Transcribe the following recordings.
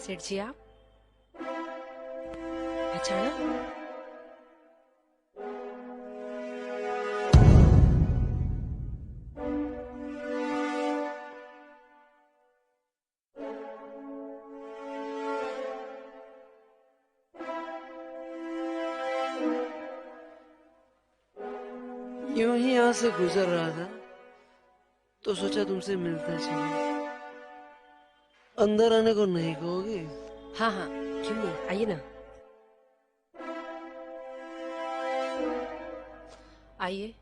सेठ जी आप अचानक? यूं ही यहाँ से गुजर रहा था तो सोचा तुमसे मिलता चलो। अंदर आने को नहीं कहोगे? हाँ हाँ, क्यों नहीं, आइए ना, आइए।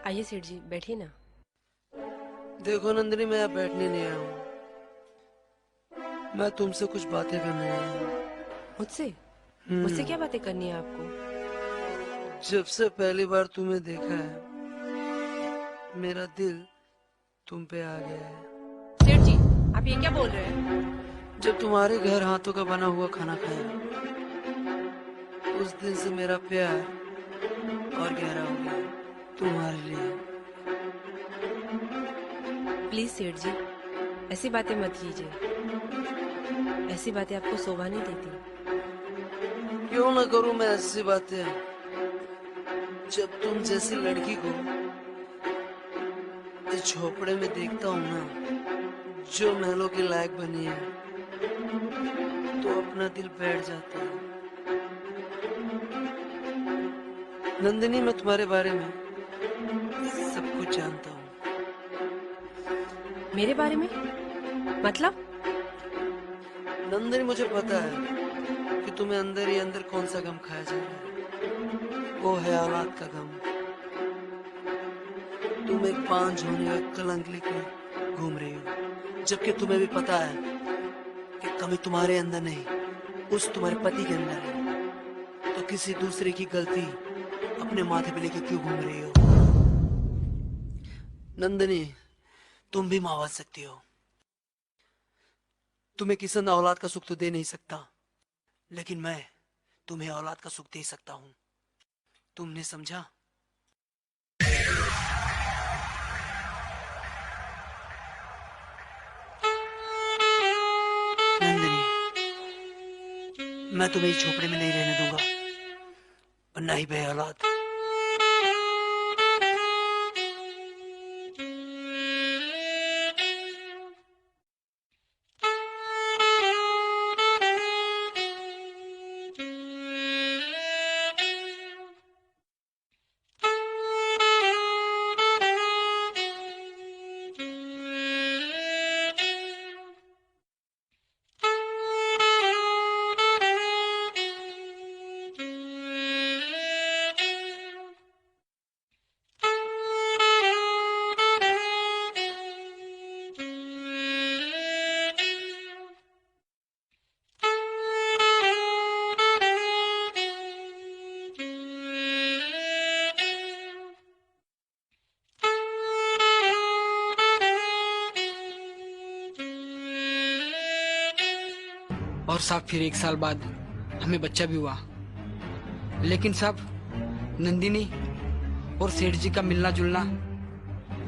आइए सेठ जी, बैठिए ना। देखो नंदिनी, मैं यहाँ बैठने नहीं आया हूँ, मैं तुमसे कुछ बातें करने आया हूँ। मुझसे? मुझसे क्या हम्म। बातें करनी है आपको? जब से पहली बार तुम्हें देखा है मेरा दिल तुम पे आ गया है। सेठ जी, आप ये क्या बोल रहे हैं? जब तुम्हारे घर हाथों का बना हुआ खाना खाया उस दिन से मेरा प्यार और गहरा हो गया तुम्हारे लिए। प्लीज सेठ जी, ऐसी बातें मत कीजिए। ऐसी बातें आपको शोभा नहीं देती। क्यों ना करूं मैं ऐसी बातें जब तुम जैसी लड़की को इस झोपड़े में देखता हूँ ना, जो महलों के लायक बनी है, तो अपना दिल बैठ जाता है। नंदिनी, मैं तुम्हारे बारे में सब कुछ जानता हूँ। मेरे बारे में? मतलब? नंदिनी, मुझे पता है कि तुम्हें अंदर ही अंदर कौन सा गम खाया जा रहा है। वो है औलाद का गम। तुम एक बांझ होने का कलंक लेकर घूम रही हो, जबकि तुम्हें भी पता है कि कमी तुम्हारे अंदर नहीं, उस तुम्हारे पति के अंदर है। तो किसी दूसरे की गलती अपने माथे पे लेके क्यों घूम रही हो? नंदिनी, तुम भी माँ बन सकती हो। तुम्हें किसान औलाद का सुख तो दे नहीं सकता, लेकिन मैं तुम्हें औलाद का सुख दे सकता हूँ। तुमने समझा? नंदिनी, मैं तुम्हें इस झोपड़े में नहीं रहने दूंगा, और ना ही बे औलाद। और साहब फिर 1 साल बाद हमें बच्चा भी हुआ। लेकिन साहब, नंदिनी और सेठ जी का मिलना जुलना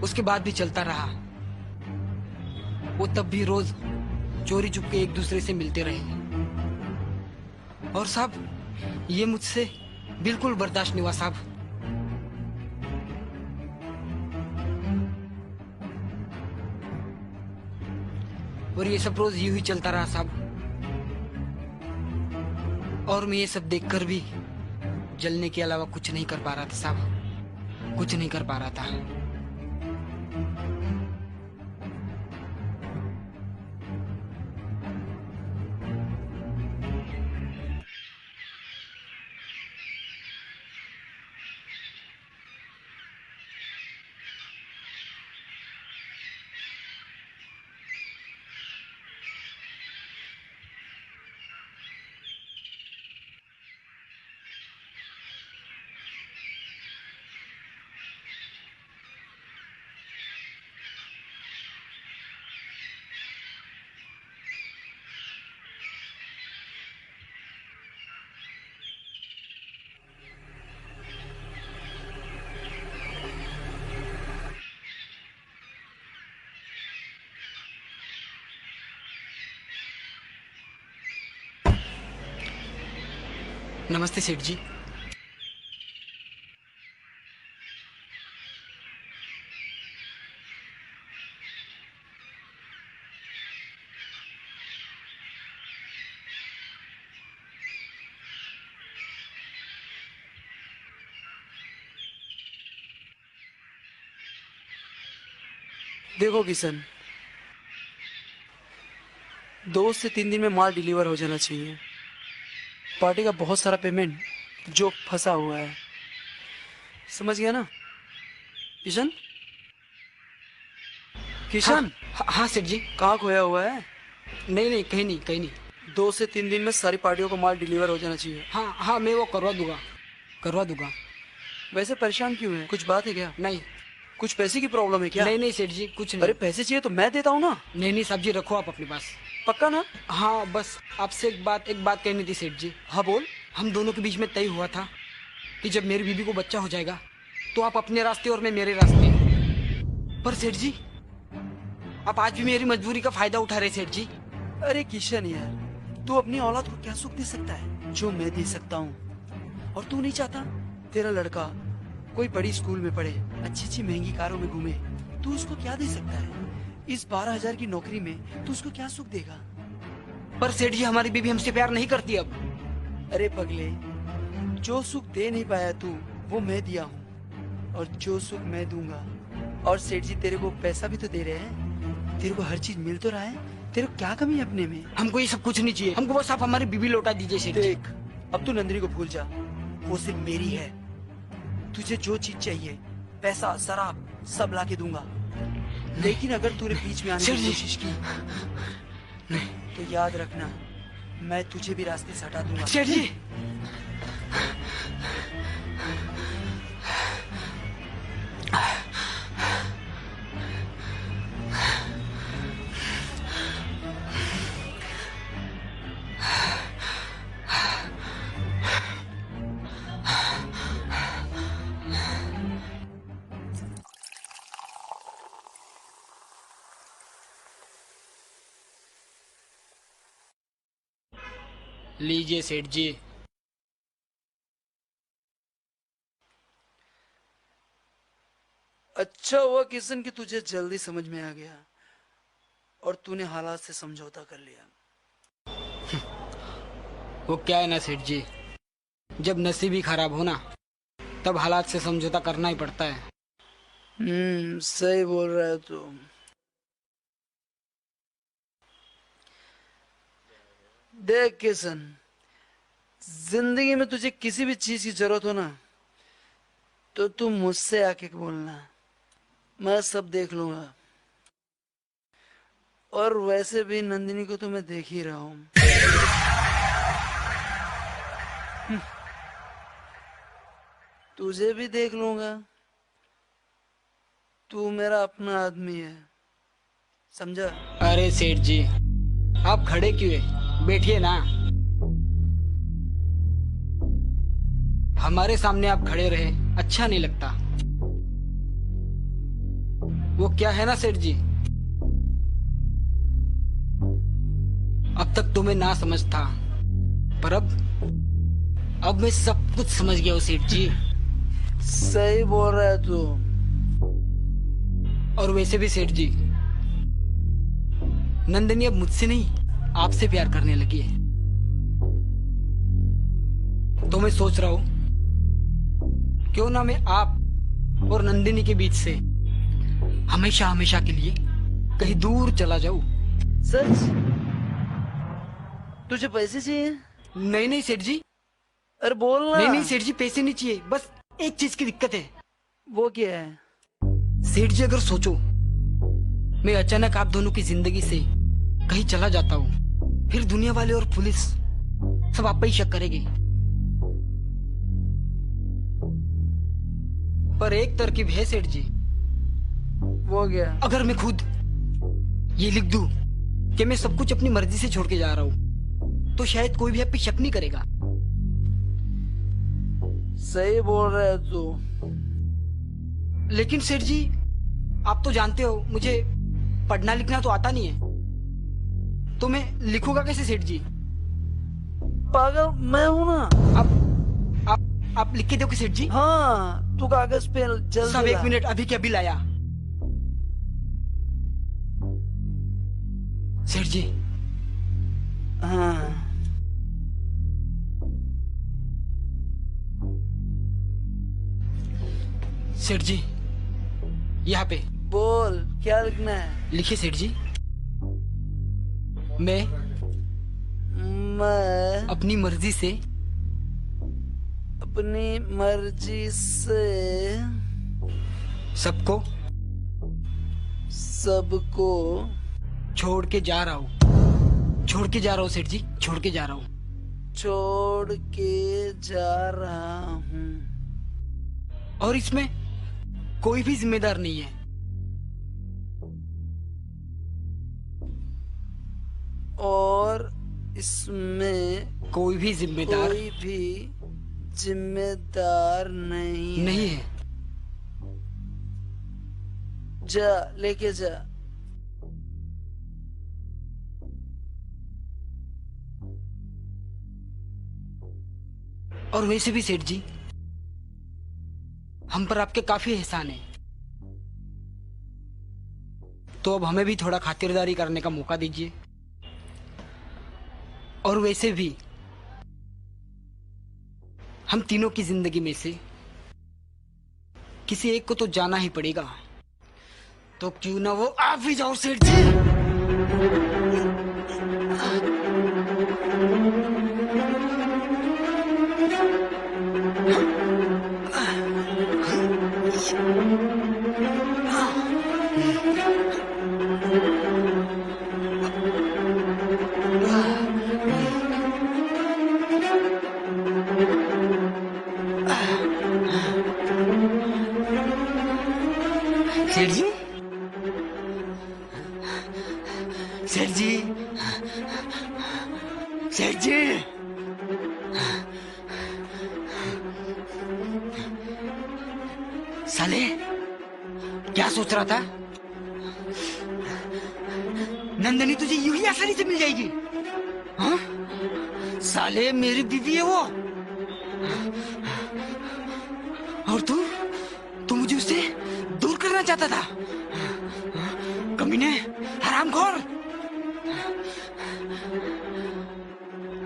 उसके बाद भी चलता रहा। वो तब भी रोज चोरी चुपके एक दूसरे से मिलते रहे। और साहब, ये मुझसे बिल्कुल बर्दाश्त नहीं हुआ साहब। और ये सब रोज यूं ही चलता रहा साहब। और मैं ये सब देखकर भी जलने के अलावा कुछ नहीं कर पा रहा था साहब, कुछ नहीं कर पा रहा था। नमस्ते सेठ जी। देखो किशन, 2 से 3 दिन में माल डिलीवर हो जाना चाहिए। पार्टी का बहुत सारा पेमेंट जो फंसा हुआ है, समझ गया ना किशन? किशन, हाँ सेठ जी। कहाँ खोया हुआ है? नहीं नहीं, कहीं नहीं कहीं नहीं। 2 से 3 दिन में सारी पार्टियों को माल डिलीवर हो जाना चाहिए। हाँ हाँ, मैं वो करवा दूंगा। वैसे परेशान क्यों है? कुछ बात है क्या? नहीं कुछ पैसे की प्रॉब्लम है क्या? नहीं नहीं सेठ जी, कुछ नहीं। अरे पैसे चाहिए तो मैं देता हूँ ना। नहीं नहीं साहब जी, रखो आप अपने पास। पक्का ना? हाँ, बस आपसे एक बात कहनी थी सेठ जी। हाँ बोल। हम दोनों के बीच में तय हुआ था कि जब मेरी बीबी को बच्चा हो जाएगा तो आप अपने रास्ते और मैं मेरे रास्ते। पर सेठ जी, आप आज भी मेरी मजबूरी का फायदा उठा रहे सेठ जी। अरे किशन यार, तू अपनी औलाद को क्या सुख दे सकता है जो मैं दे सकता हूँ? और तू नहीं चाहता तेरा लड़का कोई बड़ी स्कूल में पढ़े, अच्छी अच्छी महंगी कारों में घूमे? तू उसको क्या दे सकता है? इस 12,000 की नौकरी में तू उसको क्या सुख देगा? पर सेठ जी, हमारी बीबी हमसे प्यार नहीं करती अब। अरे पगले, जो सुख दे नहीं पाया तू, वो मैं दिया हूँ, और जो सुख मैं दूंगा। और सेठ जी तेरे को पैसा भी तो दे रहे हैं, तेरे को हर चीज मिल तो रहा है, तेरे को क्या कमी है अपने में? हमको ये सब कुछ नहीं चाहिए, हमको बस आप हमारी बीबी लौटा दीजिए सेठ जी। देख, अब तू नंदिनी को भूल जा, वो सिर्फ मेरी है। तुझे जो चीज चाहिए, पैसा, शराब, सब ला के दूंगा। लेकिन अगर तूने बीच में आने की कोशिश की तो याद रखना, मैं तुझे भी रास्ते से हटा दूंगा। सेठ जी, लीजिए सेठ जी। अच्छा हुआ किशन कि तुझे जल्दी समझ में आ गया और तूने हालात से समझौता कर लिया। वो क्या है ना सेठ जी, जब नसीब ही खराब हो ना, तब हालात से समझौता करना ही पड़ता है। सही बोल रहा है तू। देख किशन, जिंदगी में तुझे किसी भी चीज की जरूरत हो ना, तो तू मुझसे आके बोलना, मैं सब देख लूंगा। और वैसे भी नंदिनी को तो मैं देख ही रहा हूं। तुझे भी देख लूंगा। तू मेरा अपना आदमी है, समझा? अरे सेठ जी, आप खड़े क्यों है? बैठिए ना। हमारे सामने आप खड़े रहे, अच्छा नहीं लगता। वो क्या है ना सेठ जी, अब तक तुम्हें ना समझ था, पर अब मैं सब कुछ समझ गया हूँ सेठ जी। सही बोल रहा है तू। और वैसे भी सेठ जी, नंदिनी अब मुझसे नहीं आपसे प्यार करने लगी है। तो मैं सोच रहा हूं, क्यों ना मैं आप और नंदिनी के बीच से हमेशा हमेशा के लिए कहीं दूर चला जाऊं। सच? तुझे पैसे चाहिए? नहीं नहीं सेठ जी, अरे बोल ना। नहीं नहीं सेठ जी, पैसे नहीं चाहिए, बस एक चीज की दिक्कत है। वो क्या है? सेठ जी, अगर सोचो मैं अचानक आप दोनों की जिंदगी से कहीं चला जाता हूँ, फिर दुनिया वाले और पुलिस सब आप पे ही शक करेंगे। पर एक तरकीब है सेठ जी। वो क्या? अगर मैं खुद ये लिख दूं कि मैं सब कुछ अपनी मर्जी से छोड़ के जा रहा हूँ, तो शायद कोई भी आप पे शक नहीं करेगा। सही बोल रहा है तू। लेकिन सेठ जी, आप तो जानते हो मुझे पढ़ना लिखना तो आता नहीं है, तो मैं लिखूंगा कैसे सेठ जी? पागल मैं हूं ना। अब आप लिख के दोगे सेठ जी? हाँ, तू कागज पे जल्दी सब एक ला। मिनट, अभी के अभी लाया। सेठ जी, हाँ, सेठ जी, यहाँ पे बोल क्या लिखना है? लिखिए सेठ जी। मैं अपनी मर्जी से अपनी मर्जी से सबको सबको छोड़ के जा रहा हूँ। छोड़ के जा रहा हूँ सेठ जी, छोड़ के जा रहा हूँ। छोड़ के जा रहा हूँ। और इसमें कोई भी जिम्मेदार नहीं है। और इसमें कोई भी जिम्मेदार कोई भी जिम्मेदार नहीं नहीं है। जा, लेके जा। और वैसे भी सेठ जी, हम पर आपके काफी एहसान है, तो अब हमें भी थोड़ा खातिरदारी करने का मौका दीजिए। और वैसे भी हम तीनों की जिंदगी में से किसी एक को तो जाना ही पड़ेगा, तो क्यों ना वो आप ही जाओ सेठ जी। सेठ जी, सेठ जी, सेठ जी, साले क्या सोच रहा था? नंदनी तुझे यूं ही आसानी से मिल जाएगी? हाँ? साले मेरी बीवी है वो, और तू मुझे उससे दूर करना चाहता था। कमीने, हरामखोर,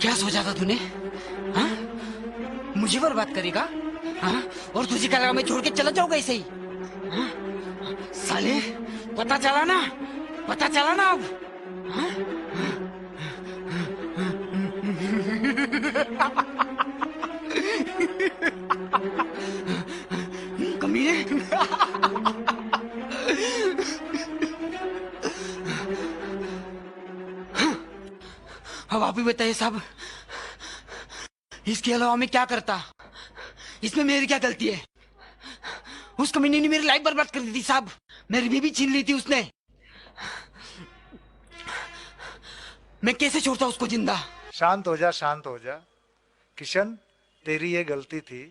क्या सोचा था तूने? हाँ? मुझे बर्बाद करेगा? हाँ? और तुझे क्या लगा मैं छोड़ के चला जाऊंगा ऐसे ही? हाँ? साले, पता चला ना? पता चला ना अब? हाँ? कमीने। अब आप ही बताइए साहब, इसके अलावा मैं क्या करता? इसमें मेरी क्या गलती है? उस कमीने ने मेरी लाइफ बर्बाद कर दी थी साहब, मेरी बीवी छीन ली थी उसने। मैं कैसे छोड़ता उसको जिंदा? शांत हो जा, शांत हो जा किशन। तेरी ये गलती थी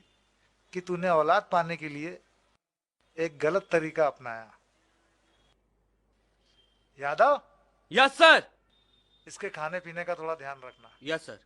कि तूने औलाद पाने के लिए एक गलत तरीका अपनाया। Yadav, yes sir. इसके खाने पीने का थोड़ा ध्यान रखना। Yes sir.